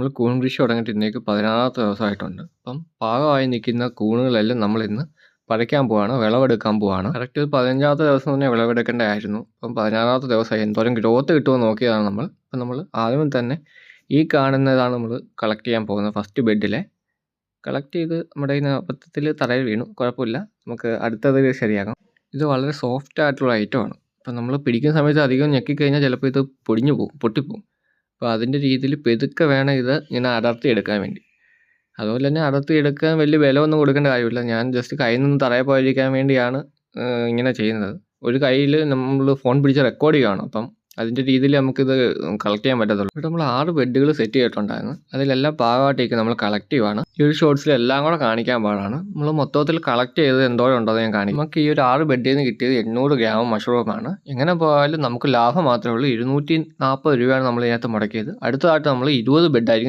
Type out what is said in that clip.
നമ്മൾ കൂൺ കൃഷി തുടങ്ങിയിട്ട് ഇന്നേക്ക് 16ാമത്തെ ദിവസമായിട്ടുണ്ട്. അപ്പം പാകമായി നിൽക്കുന്ന കൂണുകളെല്ലാം നമ്മളിന്ന് പറിക്കാൻ പോവാണ്, വിളവെടുക്കാൻ പോവാണ്. കറക്റ്റ് ഒരു 15ാമത്തെ ദിവസം തന്നെ വിളവെടുക്കേണ്ടതായിരുന്നു. അപ്പം 16ാമത്തെ ദിവസമായി. എന്തോരം ഗ്രോത്ത് കിട്ടുമെന്ന് നോക്കിയതാണ് നമ്മൾ. അപ്പം നമ്മൾ ആദ്യം തന്നെ ഈ കാണുന്നതാണ് നമ്മൾ കളക്ട് ചെയ്യാൻ പോകുന്നത്. ഫസ്റ്റ് ബെഡിലെ കളക്ട് ചെയ്ത് നമ്മുടെ കയ്യിൽ നിന്ന് അബദ്ധത്തിൽ തറയിൽ വീണു, കുഴപ്പമില്ല, നമുക്ക് അടുത്തത് ശരിയാക്കാം. ഇത് വളരെ സോഫ്റ്റ് ആയിട്ടുള്ള ഐറ്റമാണ്. അപ്പം നമ്മൾ പിടിക്കുന്ന സമയത്ത് അധികം ഞെക്കിക്കഴിഞ്ഞാൽ ചിലപ്പോൾ ഇത് പൊടിഞ്ഞു പോകും, പൊട്ടിപ്പോവും. അപ്പോൾ അതിൻ്റെ രീതിയിൽ പെതുക്കെ വേണം ഇത് ഇങ്ങനെ അടർത്തി എടുക്കാൻ വേണ്ടി. അതുപോലെ തന്നെ അടർത്തി എടുക്കാൻ വലിയ ബലമൊന്നും കൊടുക്കേണ്ട കാര്യമില്ല. ഞാൻ ജസ്റ്റ് കയ്യിൽ നിന്ന് തറയിൽ പോയിരിക്കാൻ വേണ്ടിയാണ് ഇങ്ങനെ ചെയ്യുന്നത്. ഒരു കയ്യിൽ നമ്മൾ ഫോൺ പിടിച്ച് റെക്കോർഡ് ചെയ്യുകയാണ്. അപ്പം അതിൻ്റെ രീതിയിൽ നമുക്കിത് കളക്ട് ചെയ്യാൻ പറ്റത്തുള്ളൂ. ഇവിടെ നമ്മൾ 6 ബെഡുകൾ സെറ്റ് ചെയ്തിട്ടുണ്ടായിരുന്നു. അതിലെല്ലാം പാകമായിട്ടേക്ക് നമ്മൾ കളക്ട് ചെയ്യുവാണ്. ഈ ഒരു ഷോർട്സിൽ എല്ലാം കൂടെ കാണിക്കാൻ പാടാണ്. നമ്മൾ മൊത്തത്തിൽ കളക്ട് ചെയ്തത് എന്തോരം ഉണ്ടെന്ന് ഞാൻ കാണിക്കും. നമുക്ക് ഈ ഒരു 6 ബെഡിൽ നിന്ന് കിട്ടിയത് 800 ഗ്രാം മഷ്റൂമാണ്. എങ്ങനെ പോയാലും നമുക്ക് ലാഭം മാത്രമേ ഉള്ളൂ. 240 രൂപയാണ് നമ്മൾ ഇതിനകത്ത് മുടക്കിയത്. അടുത്തതായിട്ട് നമ്മൾ 20 ബെഡായിരിക്കും